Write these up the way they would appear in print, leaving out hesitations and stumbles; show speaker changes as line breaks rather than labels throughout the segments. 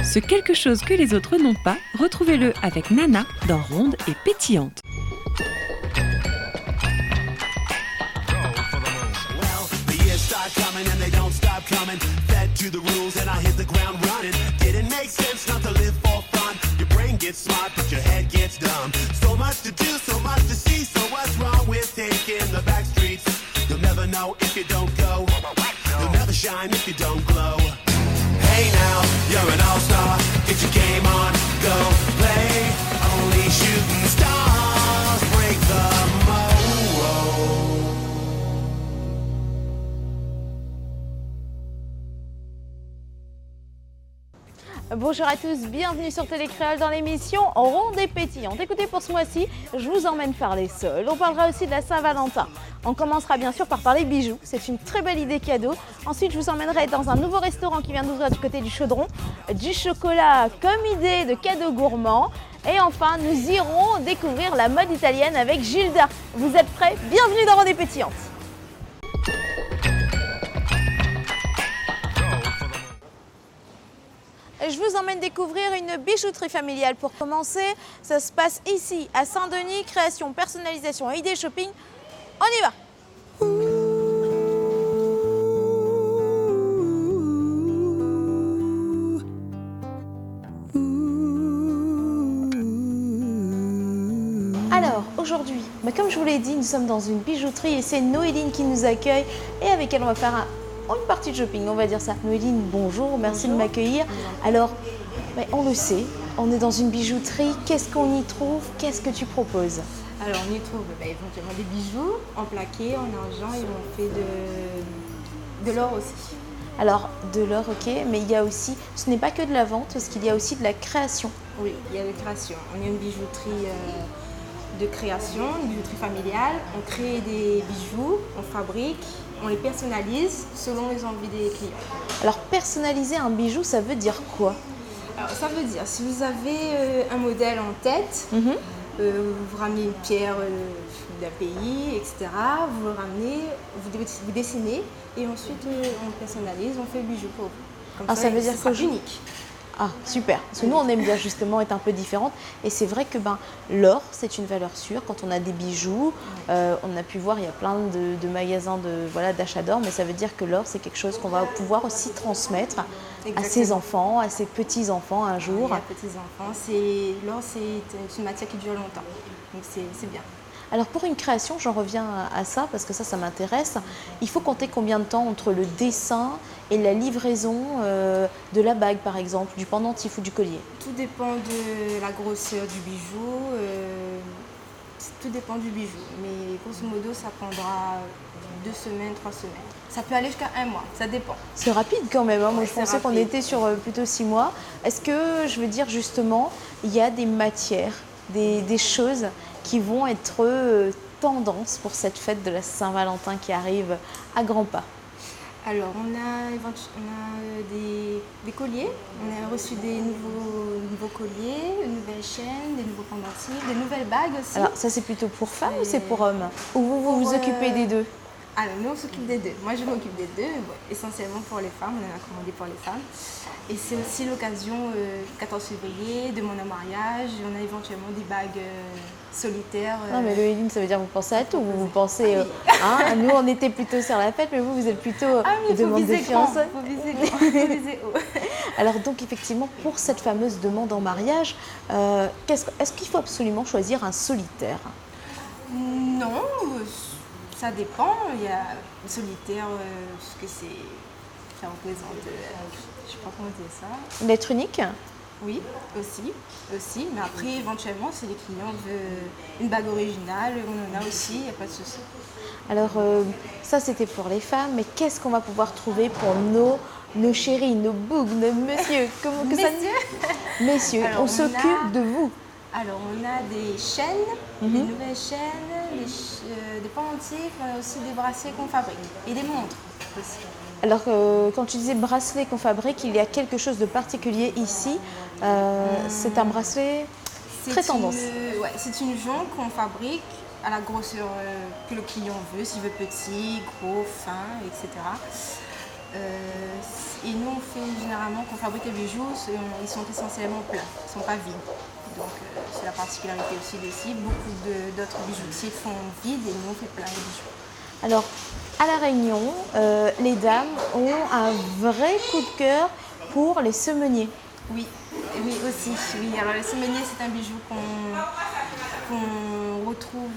Ce quelque chose que les autres n'ont pas, retrouvez-le avec Nana dans Ronde et Pétillante.
Gets smart, but your head gets dumb. So much to do, so much to see. So what's wrong with taking the back streets? You'll never know if you don't go. You'll never shine if you don't glow. Hey now, you're an all-star. Get your game on, go play. Only shooting stars break the mold.
Bonjour à tous, bienvenue sur Télécréole dans l'émission Ronde et Pétillante. Écoutez, pour ce mois-ci, je vous emmène faire les sols. On parlera aussi de la Saint-Valentin. On commencera bien sûr par parler bijoux, c'est une très belle idée cadeau. Ensuite, je vous emmènerai dans un nouveau restaurant qui vient d'ouvrir du côté du Chaudron, du chocolat comme idée de cadeau gourmand. Et enfin, nous irons découvrir la mode italienne avec Gilda. Vous êtes prêts? Bienvenue dans Ronde et Pétillante. Je vous emmène découvrir une bijouterie familiale. Pour commencer, ça se passe ici à Saint-Denis, création, personnalisation et idée shopping. On y va! Alors aujourd'hui, comme je vous l'ai dit, nous sommes dans une bijouterie et c'est Noéline qui nous accueille et avec elle on va faire une partie de shopping, on va dire ça. Noéline, bonjour, merci de m'accueillir. Alors, on le sait, on est dans une bijouterie, qu'est-ce qu'on y trouve? Qu'est-ce que tu proposes?
Alors, on y trouve éventuellement des bijoux en plaqué, en argent et on fait de l'or aussi.
Alors, de l'or, ok, mais il y a aussi, ce n'est pas que de la vente, parce qu'il y a aussi de la création.
Oui, il y a de la création. On est une bijouterie de création, une bijouterie familiale. On crée des bijoux, on fabrique, on les personnalise selon les envies des clients.
Alors, personnaliser un bijou, ça veut dire quoi?
Alors, ça veut dire, si vous avez un modèle en tête, vous ramenez une pierre d'un pays, etc. Vous le ramenez, vous dessinez et ensuite on personnalise, on fait le bijou pour vous. Comme
ça veut dire que
unique.
Ah, super, parce que nous on aime bien justement être un peu différente et c'est vrai que l'or c'est une valeur sûre quand on a des bijoux. On a pu voir, il y a plein de magasins d'achat d'or, mais ça veut dire que l'or c'est quelque chose qu'on va pouvoir aussi transmettre à ses enfants, à ses petits-enfants un jour.
Oui, à petits-enfants, l'or c'est une matière qui dure longtemps, donc c'est bien.
Alors pour une création, j'en reviens à ça parce que ça m'intéresse. Il faut compter combien de temps entre le dessin et la livraison de la bague par exemple, du pendentif ou du collier?
Tout dépend de la grosseur du bijou, tout dépend du bijou. Mais grosso modo, ça prendra 2 semaines, 3 semaines. Ça peut aller jusqu'à 1 mois, ça dépend.
C'est rapide quand même, hein. Moi je pensais qu'on
rapide.
était sur plutôt 6 mois. Est-ce que, je veux dire justement, il y a des matières, des choses qui vont être tendance pour cette fête de la Saint-Valentin qui arrive à grands pas?
Alors, on a des colliers, on a reçu des nouveaux colliers, une nouvelle chaîne, des nouveaux pendentifs, des nouvelles bagues aussi.
Alors, ça c'est plutôt pour femmes ou c'est pour hommes? Ou vous vous occupez des deux?
Alors, nous on s'occupe des deux. Moi je m'occupe des deux, essentiellement pour les femmes, on en a commandé pour les femmes. Et c'est aussi l'occasion, 14 février, de mon mariage, on a éventuellement des bagues solitaires.
Non mais Noéline, ça veut dire que vous pensez à tout, vous pensez, nous on était plutôt sur la fête, mais vous êtes plutôt demande de fiançailles.
Faut viser haut.
Alors donc effectivement, pour cette fameuse demande en mariage, est-ce qu'il faut absolument choisir un solitaire?
Non, ça dépend. Il y a le solitaire, ce que ça représente, je ne sais pas comment dire ça.
L'être unique?
Oui, aussi. Mais après, éventuellement, si les clients veulent une bague originale, on en a aussi, il n'y a pas de souci.
Alors, ça, c'était pour les femmes, mais qu'est-ce qu'on va pouvoir trouver pour nos chéris, nos bougs, nos messieurs? Messieurs,
alors,
on s'occupe de vous.
Alors, on a des chaînes, des nouvelles chaînes, des pendentifs, on a aussi des bracelets qu'on fabrique et des montres aussi.
Alors, quand tu disais bracelet qu'on fabrique, il y a quelque chose de particulier ici. C'est un bracelet très tendance.
Ouais, c'est une jonque qu'on fabrique à la grosseur que le client veut, s'il veut petit, gros, fin, etc. Et nous, on fait généralement, quand on fabrique les bijoux, ils sont essentiellement pleins, ils ne sont pas vides. Donc c'est la particularité aussi d'ici. Beaucoup d'autres bijoutiers font vide et nous, on fait plein de bijoux.
Alors, à La Réunion, les dames ont un vrai coup de cœur pour les semeniers.
Oui, oui aussi. Oui. Alors le semenier, c'est un bijou qu'on retrouve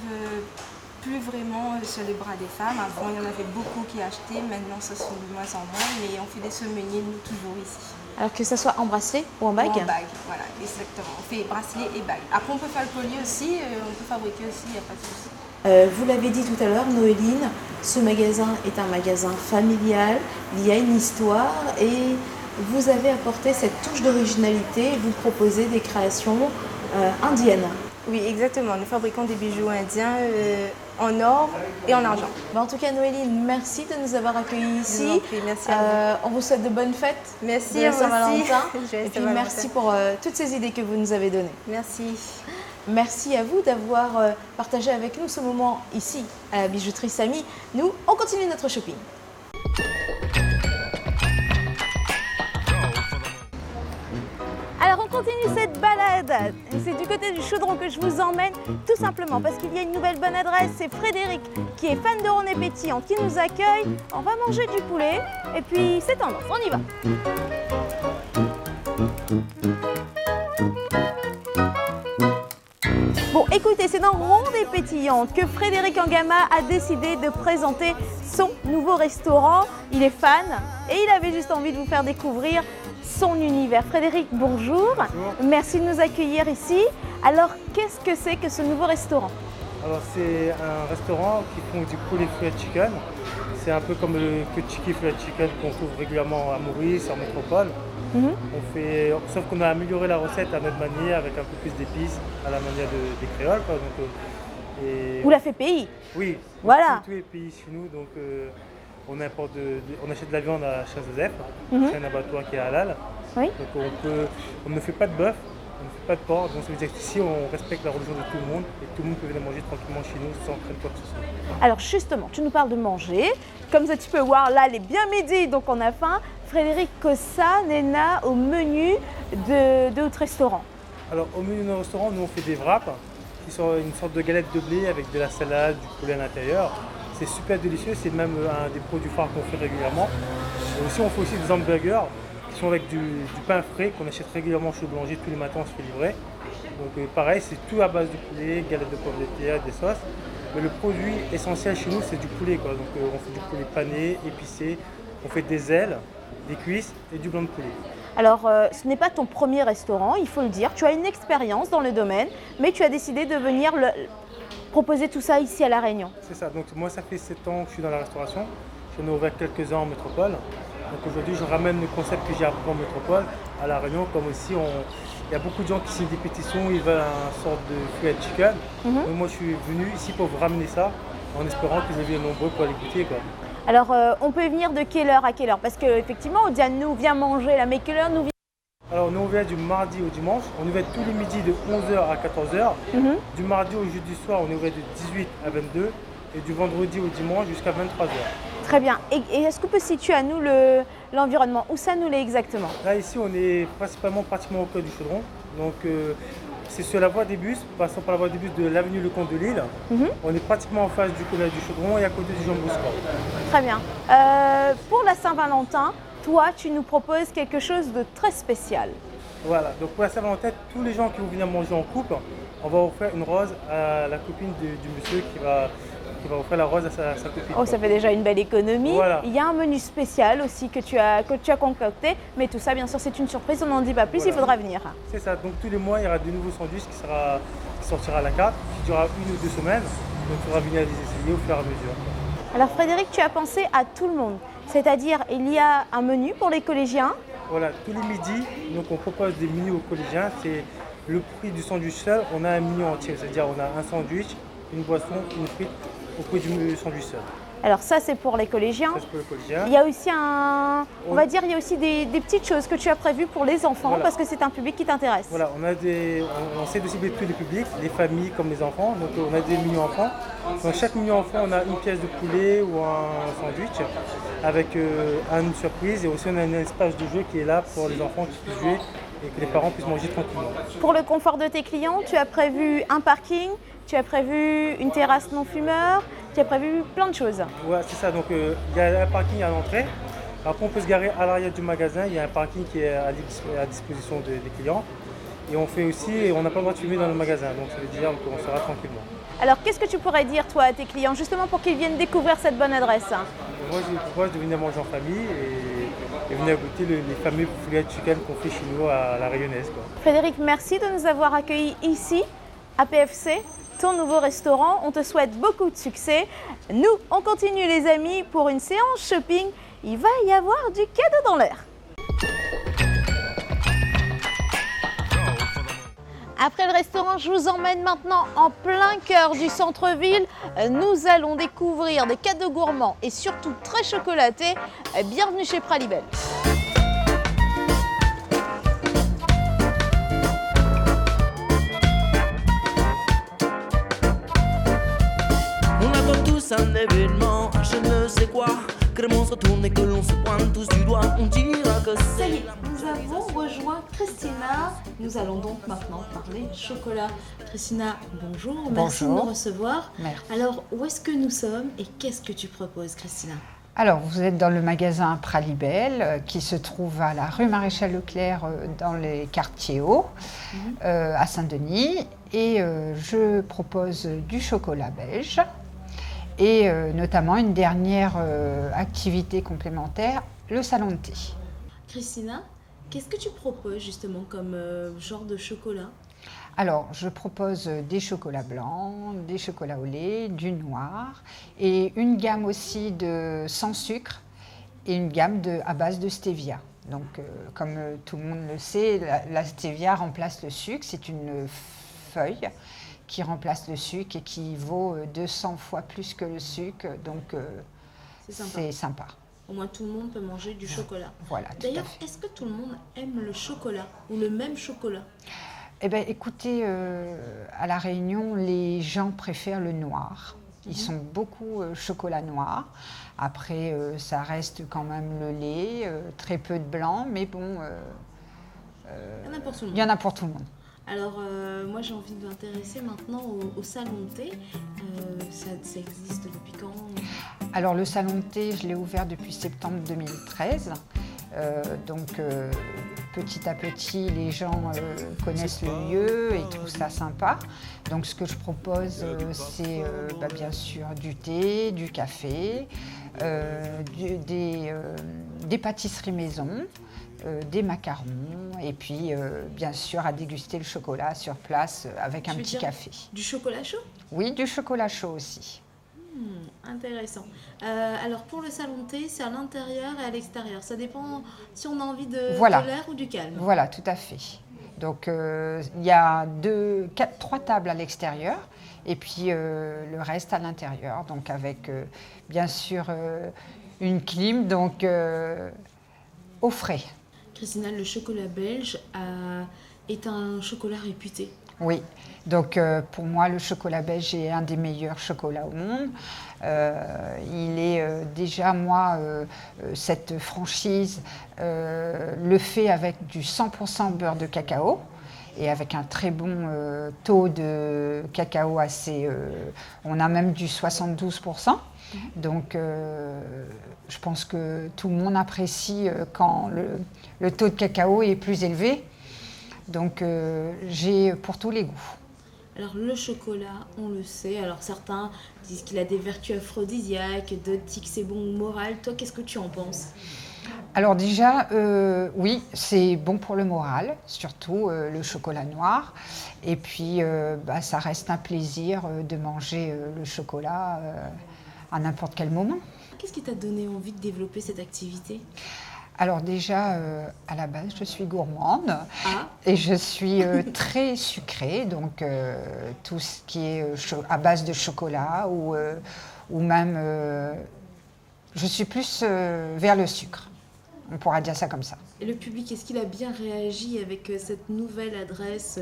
plus vraiment sur les bras des femmes. Avant, il y en avait beaucoup qui achetaient, maintenant ça se fait de moins en moins, mais on fait des semeniers, nous, toujours ici.
Alors que ça soit en bracelet ou en bague?
Ou en bague, voilà, exactement. On fait bracelet et bague. Après, on peut faire le collier aussi, on peut fabriquer aussi, il n'y a pas de souci.
Vous l'avez dit tout à l'heure, Noéline, ce magasin est un magasin familial, il y a une histoire et vous avez apporté cette touche d'originalité, vous proposez des créations indiennes.
Oui, exactement. Nous fabriquons des bijoux indiens en or et en argent.
En tout cas, Noéline, merci de nous avoir accueillis ici.
Je vous en prie, merci à
on vous souhaite de bonnes fêtes.
Merci
de
à vous
Saint-Valentin.
aussi.
Et puis merci pour toutes ces idées que vous nous avez données.
Merci.
Merci à vous d'avoir partagé avec nous ce moment ici à la bijouterie Samy. Nous, on continue notre shopping. Alors on continue cette balade. C'est du côté du Chaudron que je vous emmène, tout simplement parce qu'il y a une nouvelle bonne adresse. C'est Frédéric qui est fan de ronde et pétillant qui nous accueille. On va manger du poulet et puis c'est tendance, on y va. Bon, écoutez, c'est dans Ronde et Pétillante que Frédéric Angama a décidé de présenter son nouveau restaurant. Il est fan et il avait juste envie de vous faire découvrir son univers. Frédéric, bonjour.
Bonjour.
Merci de nous accueillir ici. Alors, qu'est-ce que c'est que ce nouveau restaurant?
Alors c'est un restaurant qui font du poulet fried chicken. C'est un peu comme le Kentucky fried chicken qu'on trouve régulièrement à Maurice, en métropole. Sauf qu'on a amélioré la recette à notre manière avec un peu plus d'épices à la manière des créoles. Quoi. Donc,
Vous la fait pays?
Oui,
voilà.
Tous les pays chez nous. Donc, on achète de la viande à Saint-Joseph, c'est un abattoir qui est halal.
Oui.
Donc on ne fait pas de bœuf, on ne fait pas de porc. Donc ça veut dire qu'ici on respecte la religion de tout le monde et tout le monde peut venir manger tranquillement chez nous sans craindre quoi que ce soit.
Alors justement, tu nous parles de manger. Comme ça tu peux voir, là il est bien midi, donc on a faim. Frédéric, Kossa, Nena, au menu de votre restaurant.
Alors au menu de notre restaurant, nous on fait des wraps, qui sont une sorte de galette de blé avec de la salade, du poulet à l'intérieur. C'est super délicieux, c'est même un des produits phares qu'on fait régulièrement. Et aussi on fait aussi des hamburgers qui sont avec du pain frais qu'on achète régulièrement chez le boulanger, tous les matins on se fait livrer. Donc pareil, c'est tout à base de poulet, galette de pommes de terre, des sauces. Mais le produit essentiel chez nous c'est du poulet, quoi. Donc on fait du poulet pané, épicé, on fait des ailes, des cuisses et du blanc de poulet.
Alors, ce n'est pas ton premier restaurant, il faut le dire. Tu as une expérience dans le domaine, mais tu as décidé de venir proposer tout ça ici à La Réunion.
C'est ça. Donc moi, ça fait 7 ans que je suis dans la restauration. J'en ai ouvert quelques-uns en métropole. Donc aujourd'hui, je ramène le concept que j'ai appris en métropole à La Réunion. Comme aussi, il y a beaucoup de gens qui signent des pétitions, ils veulent une sorte de fried chicken. Donc moi, je suis venu ici pour vous ramener ça, en espérant que vous soyez nombreux pour aller goûter, quoi.
Alors, on peut venir de quelle heure à quelle heure? Parce qu'effectivement, Diane nous vient manger là, mais quelle heure nous vient?
Alors, nous on ouvert du mardi au dimanche. On est ouvert tous les midis de 11h à 14h. Du mardi au jeudi soir, on est ouvert de 18 à 22. Et du vendredi au dimanche jusqu'à 23h.
Très bien. Et est-ce qu'on peut situer à nous l'environnement? Où ça nous l'est exactement?
Là, ici, on est pratiquement au cœur du Chaudron. Donc, c'est sur la voie des bus, passant par la voie des bus de l'avenue Le Comte de Lille. On est pratiquement en face du collège du Chaudron et à côté du Jean Bousquet.
Très bien. Pour la Saint-Valentin, toi, tu nous proposes quelque chose de très spécial.
Voilà, donc pour la Saint-Valentin, tous les gens qui vont venir manger en couple, on va offrir une rose à la copine du monsieur qui va offrir la rose à sa copine.
Oh, ça fait déjà une belle économie. Voilà. Il y a un menu spécial aussi que tu as concocté, mais tout ça, bien sûr, c'est une surprise, on n'en dit pas plus, voilà. Il faudra venir. C'est
ça, donc tous les mois, il y aura de nouveaux sandwichs qui sortira à la carte, qui durera 1 ou 2 semaines, donc il faudra venir les essayer au fur et à mesure.
Alors Frédéric, tu as pensé à tout le monde, c'est-à-dire il y a un menu pour les collégiens.
Voilà, tous les midis, donc on propose des menus aux collégiens, c'est le prix du sandwich seul, on a un menu entier, c'est-à-dire on a un sandwich, une boisson, une frite, au prix du sandwich seul. Alors ça c'est pour les collégiens. Ça, c'est pour les collégiens. Il y a aussi il y a aussi des petites choses que tu as prévues pour les enfants, voilà. Parce que c'est un public qui t'intéresse. Voilà, on essaie de cibler tous les publics, les familles comme les enfants. Donc on a des menus enfants. Dans chaque menu enfant, on a une pièce de poulet ou un sandwich. avec une surprise et aussi on a un espace de jeu qui est là pour les enfants qui puissent jouer et que les parents puissent manger tranquillement.
Pour le confort de tes clients, tu as prévu un parking, tu as prévu une terrasse non-fumeur, tu as prévu plein de choses.
Ouais, c'est ça. Donc il y a un parking à l'entrée. Après, on peut se garer à l'arrière du magasin. Il y a un parking qui est à disposition des clients. Et on fait aussi, on n'a pas le droit de fumer dans le magasin. Donc ça veut dire qu'on sera tranquillement.
Alors, qu'est-ce que tu pourrais dire, toi, à tes clients, justement pour qu'ils viennent découvrir cette bonne adresse?
Moi, je propose de venir manger en famille et venir goûter les fameux poulets de chicken qu'on fait chez nous à la Rayonnaise, quoi.
Frédéric, merci de nous avoir accueillis ici, à PFC, ton nouveau restaurant. On te souhaite beaucoup de succès. Nous, on continue, les amis, pour une séance shopping. Il va y avoir du cadeau dans l'air. Après le restaurant, je vous emmène maintenant en plein cœur du centre-ville. Nous allons découvrir des cadeaux gourmands et surtout très chocolatés. Bienvenue chez Pralibel.
On attend tous un événement, je ne sais quoi. Que le monde se retourne et que l'on se pointe tous du doigt. On dira que
Ça
c'est
y est, nous avons rejoint Christina. Nous allons donc maintenant parler chocolat. Christina, bonjour, merci de nous recevoir.
Merci.
Alors, où est-ce que nous sommes et qu'est-ce que tu proposes, Christina?
Alors, vous êtes dans le magasin Pralibel qui se trouve à la rue Maréchal Leclerc dans les quartiers hauts, à Saint-Denis. Et je propose du chocolat belge et notamment une dernière activité complémentaire, le salon de thé.
Christina, qu'est-ce que tu proposes justement comme genre de chocolat?
Alors, je propose des chocolats blancs, des chocolats au lait, du noir et une gamme aussi de sans sucre et une gamme à base de stevia. Donc, comme tout le monde le sait, la stevia remplace le sucre. C'est une feuille qui remplace le sucre et qui vaut 200 fois plus que le sucre. Donc, c'est sympa.
Au moins, tout le monde peut manger du chocolat.
Voilà, tout à
D'ailleurs,
fait.
est-ce que tout le monde aime le chocolat ou le même chocolat?
Eh bien, écoutez, à La Réunion, les gens préfèrent le noir. Ils sont beaucoup chocolat noir. Après, ça reste quand même le lait, très peu de blanc, mais bon,
Il y en a pour tout le monde.
il y en a pour tout le monde.
Alors, moi, j'ai envie de m'intéresser maintenant au salon de thé. Ça existe depuis quand?
Alors, le salon de thé, je l'ai ouvert depuis septembre 2013. Donc, petit à petit, les gens connaissent le lieu et trouvent ça sympa. Donc, ce que je propose, c'est bien sûr du thé, du café, des pâtisseries maison, des macarons et puis, bien sûr, à déguster le chocolat sur place avec un petit café.
Du chocolat chaud?
Oui, du chocolat chaud aussi.
Intéressant. Alors pour le salon de thé, c'est à l'intérieur et à l'extérieur. Ça dépend si on a envie de l'air ou du calme.
Voilà, tout à fait. Donc il y a 3 tables à l'extérieur et puis le reste à l'intérieur. Donc avec bien sûr une clim, donc au frais.
Christina, le chocolat belge est un chocolat réputé.
Oui, donc pour moi, le chocolat belge est un des meilleurs chocolats au monde. Il est déjà, moi, cette franchise le fait avec du 100% beurre de cacao et avec un très bon taux de cacao assez... on a même du 72%. Donc je pense que tout le monde apprécie quand le taux de cacao est plus élevé. Donc j'ai pour tous les goûts.
Alors le chocolat, on le sait, alors certains disent qu'il a des vertus aphrodisiaques, d'autres disent que c'est bon au moral. Toi, qu'est-ce que tu en penses?
Alors déjà, oui, c'est bon pour le moral, surtout le chocolat noir. Et puis, ça reste un plaisir de manger le chocolat à n'importe quel moment.
Qu'est-ce qui t'a donné envie de développer cette activité?
Alors déjà, à la base, je suis gourmande
Ah.
et je suis très sucrée, donc tout ce qui est à base de chocolat ou même, je suis plus vers le sucre, on pourra dire ça comme ça.
Et le public, est-ce qu'il a bien réagi avec cette nouvelle adresse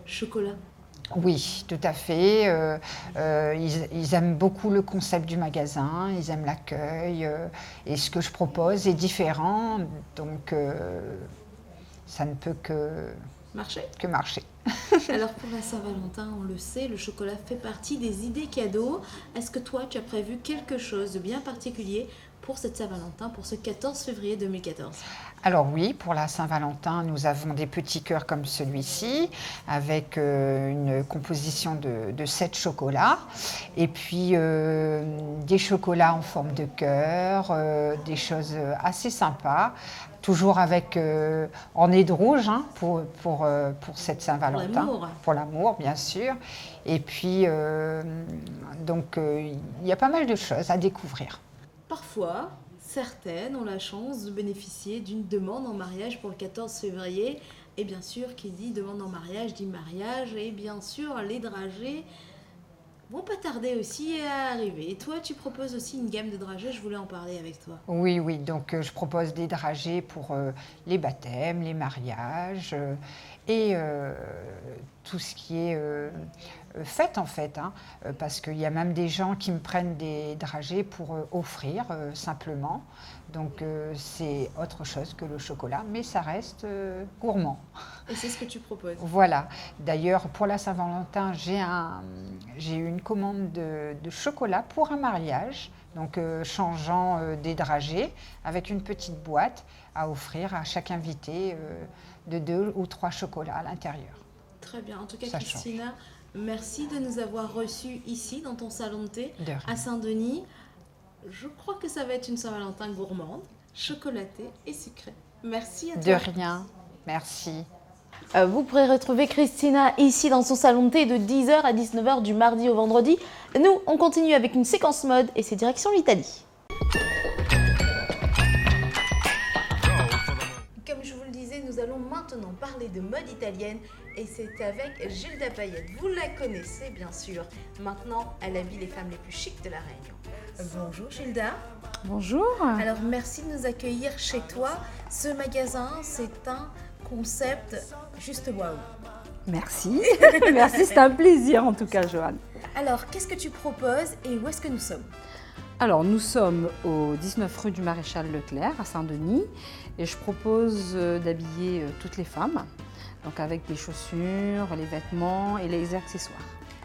chocolat?
Oui, tout à fait. Ils aiment beaucoup le concept du magasin, ils aiment l'accueil et ce que je propose est différent, donc ça ne peut
Marché.
que marcher.
Alors pour la Saint-Valentin, on le sait, le chocolat fait partie des idées cadeaux. Est-ce que toi, tu as prévu quelque chose de bien particulier pour cette Saint-Valentin, pour ce 14 février 2014?
Alors oui, pour la Saint-Valentin, nous avons des petits cœurs comme celui-ci, avec une composition de 7 chocolats, et puis des chocolats en forme de cœur, des choses assez sympas, toujours avec en nez de rouge pour cette Saint-Valentin. Pour l'amour, bien sûr. Et puis, donc, il y a pas mal de choses à découvrir.
Parfois, certaines ont la chance de bénéficier d'une demande en mariage pour le 14 février. Et bien sûr, qui dit demande en mariage, dit mariage. Et bien sûr, les dragées vont pas tarder aussi à arriver. Et toi, tu proposes aussi une gamme de dragées, je voulais en parler avec toi.
Oui, donc je propose des dragées pour les baptêmes, les mariages et tout ce qui est fête en fait, parce qu'il y a même des gens qui me prennent des dragées pour offrir simplement. Donc c'est autre chose que le chocolat, mais ça reste gourmand.
Et c'est ce que tu proposes.
Voilà. D'ailleurs, pour la Saint-Valentin, j'ai eu une commande de chocolat pour un mariage, donc changeant des dragées avec une petite boîte à offrir à chaque invité de 2 ou 3 chocolats à l'intérieur.
Très bien. En tout cas,
Ça
Christina,
change.
merci de nous avoir reçus ici, dans ton salon de thé,
De rien.
à Saint-Denis. Je crois que ça va être une Saint-Valentin gourmande, chocolatée et sucrée. Merci à toi.
De rien. Merci.
Vous pourrez retrouver Christina ici dans son salon de thé de 10h à 19h du mardi au vendredi. Nous, on continue avec une séquence mode et c'est direction l'Italie.
Comme je vous le disais, nous allons maintenant parler de mode italienne et c'est avec Gilda Payette. Vous la connaissez bien sûr. Maintenant, elle habille les femmes les plus chics de la Réunion. Bonjour Gilda.
Bonjour.
Alors merci de nous accueillir chez toi. Ce magasin, c'est un concept juste waouh.
Merci. Merci, c'est un plaisir en tout cas, Joanne.
Alors, qu'est-ce que tu proposes et où est-ce que nous sommes?
Alors, nous sommes au 19 rue du Maréchal Leclerc à Saint-Denis et je propose d'habiller toutes les femmes, donc avec les chaussures, les vêtements et les accessoires.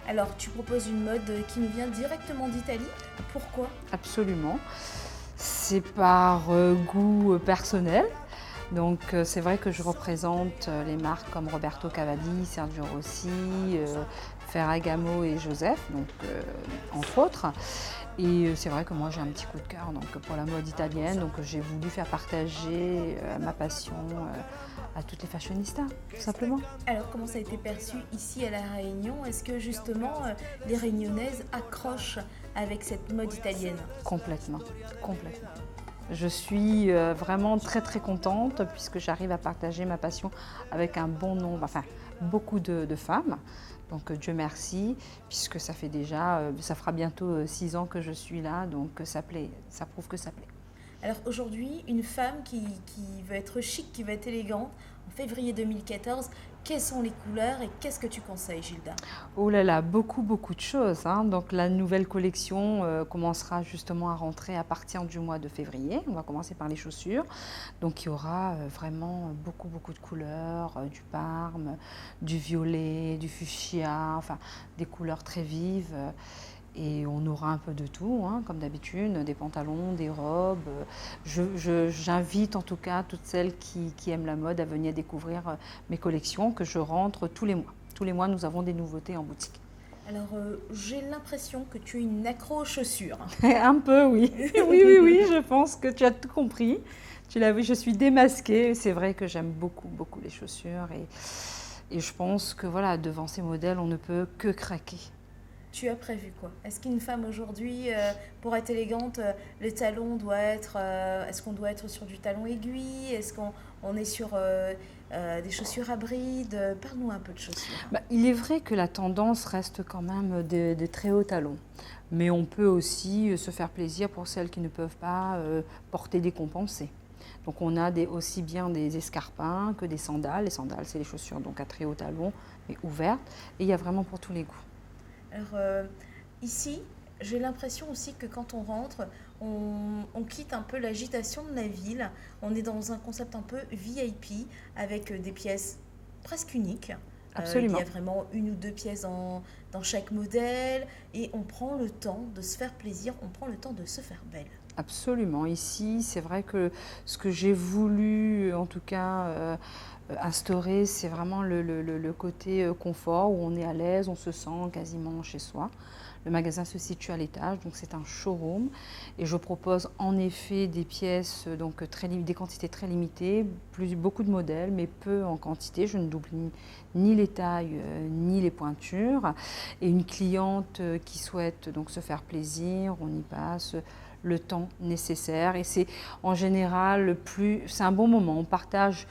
Alors, tu proposes une mode qui nous vient directement d'Italie. Pourquoi?
Absolument. C'est par goût personnel. Donc c'est vrai que je représente les marques comme Roberto Cavalli, Sergio Rossi, Ferragamo et Joseph, donc entre autres. Et c'est vrai que moi j'ai un petit coup de cœur donc, pour la mode italienne, donc j'ai voulu faire partager ma passion à toutes les fashionistas, tout simplement.
Alors comment ça a été perçu ici à La Réunion? Est-ce que justement les Réunionnaises accrochent avec cette mode italienne?
Complètement, complètement. Je suis vraiment très très contente puisque j'arrive à partager ma passion avec un bon nombre, enfin beaucoup de femmes. Donc Dieu merci, puisque ça fait déjà, ça fera bientôt 6 ans que je suis là, donc ça plaît, ça prouve que ça plaît.
Alors aujourd'hui, une femme qui veut être chic, qui veut être élégante, en février 2014, quelles sont les couleurs et qu'est-ce que tu conseilles, Gilda?
Oh là là, beaucoup de choses. Donc la nouvelle collection commencera justement à rentrer à partir du mois de février. On va commencer par les chaussures. Donc il y aura vraiment beaucoup de couleurs, du parme, du violet, du fuchsia, enfin des couleurs très vives. Et on aura un peu de tout, comme d'habitude, des pantalons, des robes. J'invite en tout cas toutes celles qui aiment la mode à venir découvrir mes collections que je rentre tous les mois. Tous les mois, nous avons des nouveautés en boutique.
Alors, j'ai l'impression que tu es une accro aux chaussures.
Un peu, oui. Oui, je pense que tu as tout compris. Tu l'as vu, je suis démasquée. C'est vrai que j'aime beaucoup les chaussures. Et je pense que voilà, devant ces modèles, on ne peut que craquer.
Tu as prévu quoi? Est-ce qu'une femme aujourd'hui, pour être élégante, le talon doit être... est-ce qu'on doit être sur du talon aiguille? Est-ce qu'on est sur des chaussures à brides? Parle-nous un peu de chaussures.
Il est vrai que la tendance reste quand même des très hauts talons. Mais on peut aussi se faire plaisir pour celles qui ne peuvent pas porter des compensés. Donc on a aussi bien des escarpins que des sandales. Les sandales, c'est les chaussures donc à très haut talon, mais ouvertes. Et il y a vraiment pour tous les goûts.
Alors ici, j'ai l'impression aussi que quand on rentre, on quitte un peu l'agitation de la ville. On est dans un concept un peu VIP avec des pièces presque uniques.
Absolument.
Il y a vraiment 1 ou 2 pièces dans chaque modèle et on prend le temps de se faire plaisir, on prend le temps de se faire belle.
Absolument. Ici, c'est vrai que ce que j'ai voulu, en tout cas, instaurer, c'est vraiment le côté confort, où on est à l'aise, on se sent quasiment chez soi. Le magasin se situe à l'étage, donc c'est un showroom. Et je propose en effet des pièces, donc des quantités très limitées, beaucoup de modèles, mais peu en quantité. Je ne double ni les tailles, ni les pointures. Et une cliente qui souhaite donc se faire plaisir, on y passe le temps nécessaire. Et c'est en général c'est un bon moment. On partage.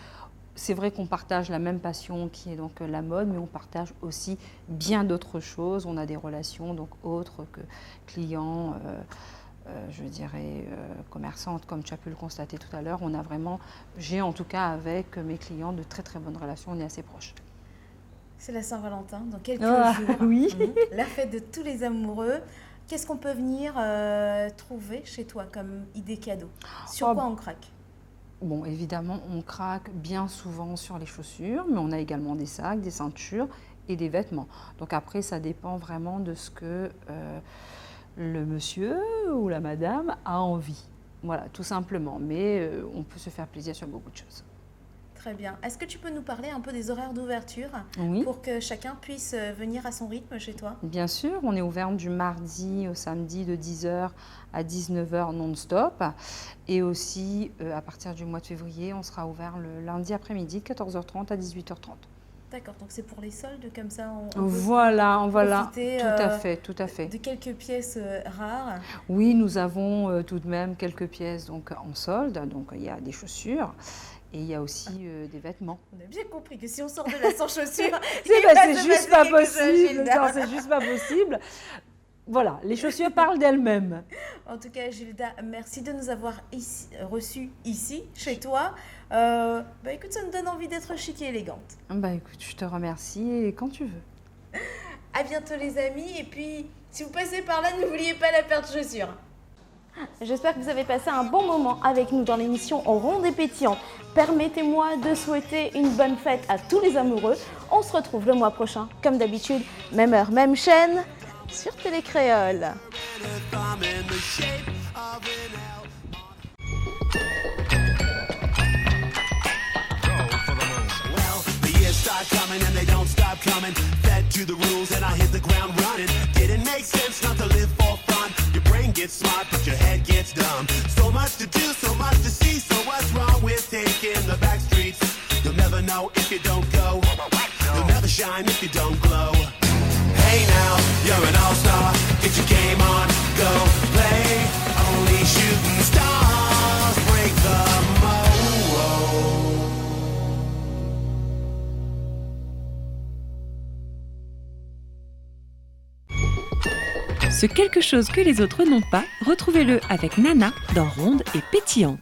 C'est vrai qu'on partage la même passion qui est donc la mode, mais on partage aussi bien d'autres choses. On a des relations donc autres que clients, je dirais commerçantes, comme tu as pu le constater tout à l'heure. J'ai en tout cas avec mes clients de très très bonnes relations. On est assez proches.
C'est la Saint-Valentin dans quelques jours.
Oui.
La fête de tous les amoureux. Qu'est-ce qu'on peut venir trouver chez toi comme idée cadeau? Sur quoi on craque?
Bon, évidemment, on craque bien souvent sur les chaussures, mais on a également des sacs, des ceintures et des vêtements. Donc après, ça dépend vraiment de ce que le monsieur ou la madame a envie. Voilà, tout simplement. Mais on peut se faire plaisir sur beaucoup de choses.
Très bien. Est-ce que tu peux nous parler un peu des horaires d'ouverture pour que chacun puisse venir à son rythme chez toi?
Bien sûr, on est ouvert du mardi au samedi de 10h à 19h non-stop. Et aussi, à partir du mois de février, on sera ouvert le lundi après-midi de 14h30 à 18h30.
D'accord, donc c'est pour les soldes, comme ça
Voilà,
profiter,
tout à fait.
de quelques pièces rares.
Oui, nous avons tout de même quelques pièces donc, en solde. Donc il y a des chaussures. Et il y a aussi des vêtements.
On a bien compris que si on sort de là sans chaussures,
c'est juste pas possible. Non, c'est juste pas possible. Voilà, les chaussures parlent d'elles-mêmes.
En tout cas, Gilda, merci de nous avoir reçus ici, chez toi. Écoute, ça me donne envie d'être chic et élégante.
Écoute, je te remercie et quand tu veux.
À bientôt les amis. Et puis, si vous passez par là, n'oubliez pas la paire de chaussures. J'espère que vous avez passé un bon moment avec nous dans l'émission Ronde et Pétillante. Permettez-moi de souhaiter une bonne fête à tous les amoureux. On se retrouve le mois prochain, comme d'habitude, même heure, même chaîne, sur Télécréole.
Start coming and they don't stop coming. Fed to the rules and I hit the ground running. Didn't make sense not to live for fun. Your brain gets smart but your head gets dumb. So much to do, so much to see. So what's wrong with taking the back streets? You'll never know if you don't go. You'll never shine if you don't glow. Hey now, you're an all-star. Get your game on, go play. Only shooting stars break the mold.
Ce quelque chose que les autres n'ont pas, retrouvez-le avec Nana dans Ronde et Pétillante.